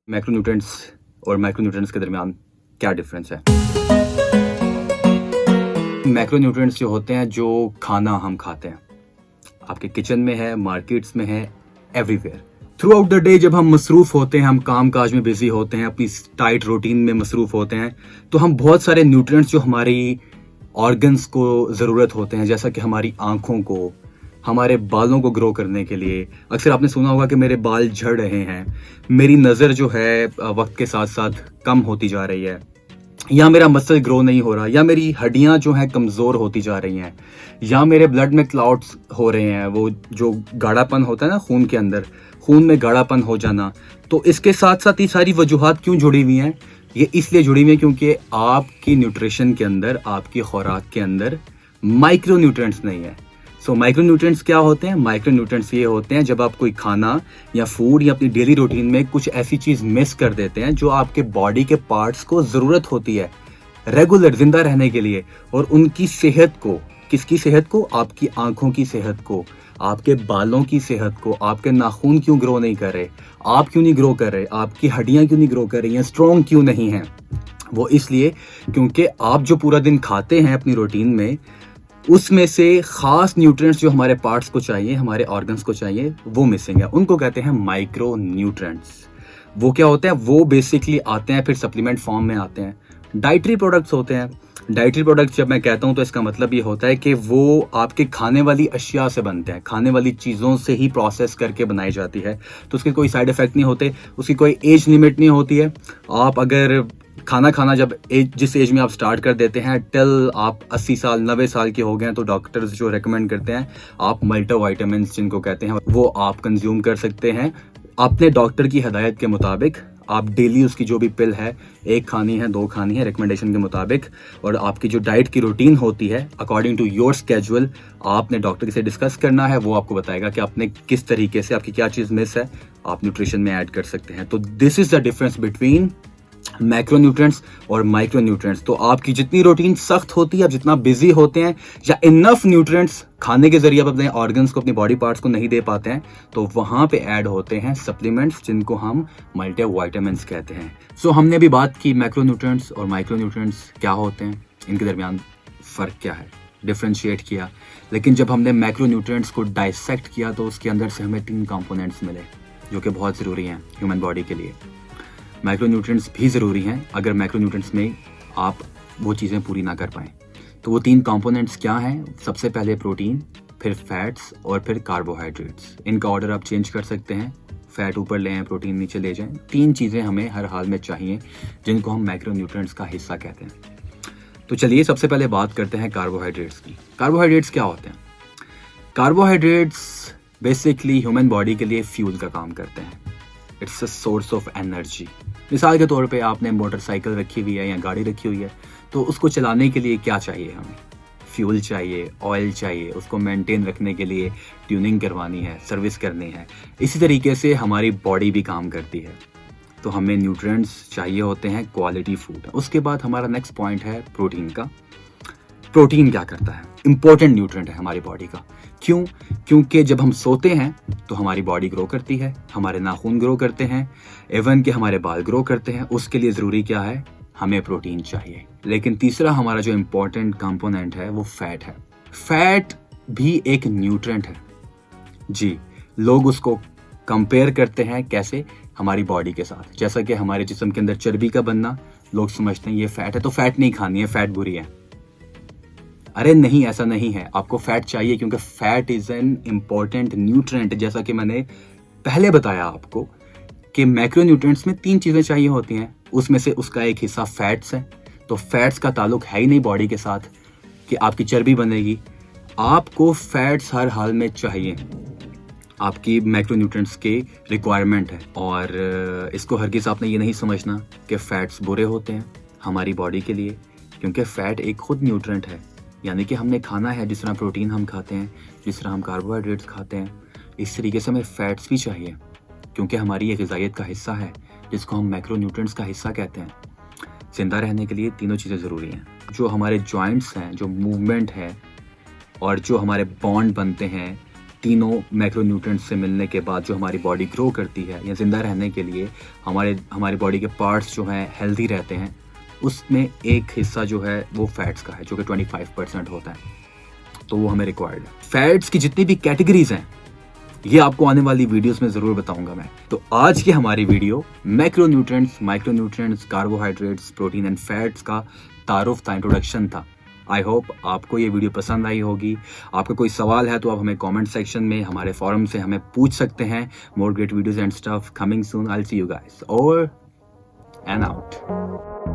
Macronutrients और micronutrients के दरमियान क्या डिफरेंस है? मैक्रोन्यूट्रिएंट्स जो होते हैं, जो खाना हम खाते हैं, आपके किचन में है, मार्केट्स में है, everywhere. Through out the day जब हम मसरूफ होते हैं, हम काम काज में बिजी होते हैं, अपनी टाइट रूटीन में मसरूफ होते हैं, तो हम बहुत सारे न्यूट्रिएंट्स जो हमारी ऑर्गन्स को ज़रूरत होते हैं, जैसा कि हमारी आँखों को, हमारे बालों को ग्रो करने के लिए। अक्सर आपने सुना होगा कि मेरे बाल झड़ रहे हैं, मेरी नज़र जो है वक्त के साथ साथ कम होती जा रही है, या मेरा मसल ग्रो नहीं हो रहा, या मेरी हड्डियां जो हैं कमज़ोर होती जा रही हैं, या मेरे ब्लड में क्लाउड्स हो रहे हैं, वो जो गाढ़ापन होता है ना खून के अंदर, खून में गाढ़ापन हो जाना। तो इसके साथ साथ ये सारी वजूहात क्यों जुड़ी हुई हैं? ये इसलिए जुड़ी हुई हैं क्योंकि आपकी न्यूट्रिशन के अंदर, आपकी खुराक के अंदर माइक्रो न्यूट्रिएंट्स नहीं है। सो माइक्रोन्यूट्रिएंट्स क्या होते हैं? माइक्रोन्यूट्रिएंट्स ये होते हैं जब आप कोई खाना या फूड या अपनी डेली रूटीन में कुछ ऐसी चीज़ मिस कर देते हैं जो आपके बॉडी के पार्ट्स को ज़रूरत होती है रेगुलर जिंदा रहने के लिए, और उनकी सेहत को, किसकी सेहत को? आपकी आंखों की सेहत को, आपके बालों की सेहत को। आपके नाखून क्यों ग्रो नहीं कर रहे? आप क्यों नहीं ग्रो कर रहे? आपकी हड्डियाँ क्यों नहीं ग्रो कर रही हैं? स्ट्रॉन्ग क्यों नहीं हैं? वो इसलिए क्योंकि आप जो पूरा दिन खाते हैं अपनी रूटीन में, उसमें से खास न्यूट्रिएंट्स जो हमारे पार्ट्स को चाहिए, हमारे ऑर्गन्स को चाहिए, वो मिसिंग है। उनको कहते हैं माइक्रो न्यूट्रिएंट्स। वो क्या होते हैं? वो बेसिकली आते हैं, फिर सप्लीमेंट फॉर्म में आते हैं, डाइटरी प्रोडक्ट्स होते हैं। डाइटरी प्रोडक्ट्स जब मैं कहता हूँ तो इसका मतलब ये होता है कि वो आपके खाने वाली अशिया से बनते हैं, खाने वाली चीज़ों से ही प्रोसेस करके बनाई जाती है, तो उसके कोई साइड इफेक्ट नहीं होते, उसकी कोई एज लिमिट नहीं होती है। आप अगर खाना जब जिस एज में आप स्टार्ट कर देते हैं, टिल आप 80 साल 90 साल के हो गए हैं, तो डॉक्टर्स जो रेकमेंड करते हैं आप मल्टीविटामिन्स जिनको कहते हैं वो आप कंज्यूम कर सकते हैं अपने डॉक्टर की हिदायत के मुताबिक। आप डेली उसकी जो भी पिल है, 1 खानी है, 2 खानी है, रिकमेंडेशन के मुताबिक। और आपकी जो डाइट की रूटीन होती है अकॉर्डिंग टू योर स्केड्यूल, आपने डॉक्टर से डिस्कस करना है, वो आपको बताएगा कि आपने किस तरीके से, आपकी क्या चीज़ मिस है, आप न्यूट्रिशन में ऐड कर सकते हैं। तो this is the difference between macronutrients और माइक्रोन्यूट्रिएंट्स। तो आपकी जितनी रूटीन सख्त होती है, आप जितना बिजी होते हैं, या इनफ न्यूट्रिएंट्स खाने के जरिए आप अपने ऑर्गन्स को, अपनी बॉडी पार्ट्स को नहीं दे पाते हैं, तो वहां पे ऐड होते हैं सप्लीमेंट्स जिनको हम मल्टीविटामिन्स कहते हैं। सो हमने अभी बात की मैक्रोन्यूट्रिएंट्स और माइक्रोन्यूट्रिएंट्स क्या होते हैं, इनके दरमियान फ़र्क क्या है, डिफ्रेंशिएट किया। लेकिन जब हमने मैक्रोन्यूट्रिएंट्स को डाइसेक्ट किया तो उसके अंदर से हमें 3 कंपोनेंट्स मिले जो कि बहुत ज़रूरी हैं ह्यूमन बॉडी के लिए। माइक्रोन्यूट्रिएंट्स भी ज़रूरी हैं अगर मैक्रोन्यूट्रिएंट्स में आप वो चीज़ें पूरी ना कर पाएँ। तो वो 3 कंपोनेंट्स क्या हैं? सबसे पहले प्रोटीन, फिर फैट्स और फिर कार्बोहाइड्रेट्स। इनका ऑर्डर आप चेंज कर सकते हैं, फैट ऊपर ले आएँ, प्रोटीन नीचे ले जाएँ। 3 चीज़ें हमें हर हाल में चाहिए जिनको हम मैक्रोन्यूट्रिएंट्स का हिस्सा कहते हैं। तो चलिए सबसे पहले बात करते हैं कार्बोहाइड्रेट्स की। कार्बोहाइड्रेट्स क्या होते हैं? कार्बोहाइड्रेट्स बेसिकली ह्यूमन बॉडी के लिए फ्यूल का काम करते हैं। It's a source of energy. मिसाल के तौर पे आपने मोटरसाइकिल रखी हुई है या गाड़ी रखी हुई है, तो उसको चलाने के लिए क्या चाहिए हमें? फ्यूल चाहिए, ऑयल चाहिए, उसको मेंटेन रखने के लिए ट्यूनिंग करवानी है, सर्विस करनी है। इसी तरीके से हमारी बॉडी भी काम करती है, तो हमें न्यूट्रिएंट्स चाहिए होते हैं, क्वालिटी फूड। उसके बाद हमारा नेक्स्ट पॉइंट है प्रोटीन का। प्रोटीन क्या करता है? इंपॉर्टेंट न्यूट्रिएंट है हमारी बॉडी का। क्यों? क्योंकि जब हम सोते हैं तो हमारी बॉडी ग्रो करती है, हमारे नाखून ग्रो करते हैं, इवन कि हमारे बाल ग्रो करते हैं। उसके लिए ज़रूरी क्या है? हमें प्रोटीन चाहिए। लेकिन तीसरा हमारा जो इम्पोर्टेंट कंपोनेंट है वो फैट है। फैट भी एक न्यूट्रिएंट है जी। लोग उसको कंपेयर करते हैं कैसे? हमारी बॉडी के साथ। जैसा कि हमारे जिस्म के अंदर चर्बी का बनना, लोग समझते हैं ये फैट है तो फैट नहीं खानी है, फैट बुरी है। अरे नहीं, ऐसा नहीं है। आपको फैट चाहिए क्योंकि fat is an important nutrient. जैसा कि मैंने पहले बताया आपको कि मैक्रोन्यूट्रिएंट्स में 3 चीज़ें चाहिए होती हैं, उसमें से उसका एक हिस्सा फैट्स है। तो फैट्स का ताल्लुक है ही नहीं बॉडी के साथ कि आपकी चर्बी बनेगी। आपको फैट्स हर हाल में चाहिए, आपकी मैक्रोन्यूट्रिएंट्स के रिक्वायरमेंट है। और इसको हरगिज़ आपने ये नहीं समझना कि फैट्स बुरे होते हैं हमारी बॉडी के लिए, क्योंकि फैट एक खुद न्यूट्रिएंट है। यानी कि हमने खाना है, जिस तरह प्रोटीन हम खाते हैं, जिस तरह हम कार्बोहाइड्रेट्स खाते हैं, इस तरीके से हमें फैट्स भी चाहिए, क्योंकि हमारी ये ग़िज़ाइयत का हिस्सा है जिसको हम मैक्रोन्यूट्रिएंट्स का हिस्सा कहते हैं। ज़िंदा रहने के लिए तीनों चीज़ें ज़रूरी हैं। जो हमारे जॉइंट्स हैं, जो मूवमेंट है और जो हमारे बॉन्ड बनते हैं तीनों मैक्रोन्यूट्रिएंट्स से मिलने के बाद जो हमारी बॉडी ग्रो करती है या ज़िंदा रहने के लिए हमारी बॉडी के पार्ट्स जो हैं हेल्दी रहते हैं, उसमें एक हिस्सा जो है वो फैट्स का है जो कि 25% होता है, तो वो हमें रिक्वायर्ड है। फैट्स की जितनी भी कैटेगरीज हैं ये आपको आने वाली वीडियोस में ज़रूर बताऊंगा मैं। तो आज की हमारी video macronutrients, micronutrients, carbohydrates, protein and fats का तारुफ था, इंट्रोडक्शन था। आई होप आपको ये वीडियो पसंद आई होगी। आपका कोई सवाल है तो आप हमें कमेंट सेक्शन में हमारे फोरम से हमें पूछ सकते हैं। मोर great videos and stuff coming soon. I will see you guys, over and out.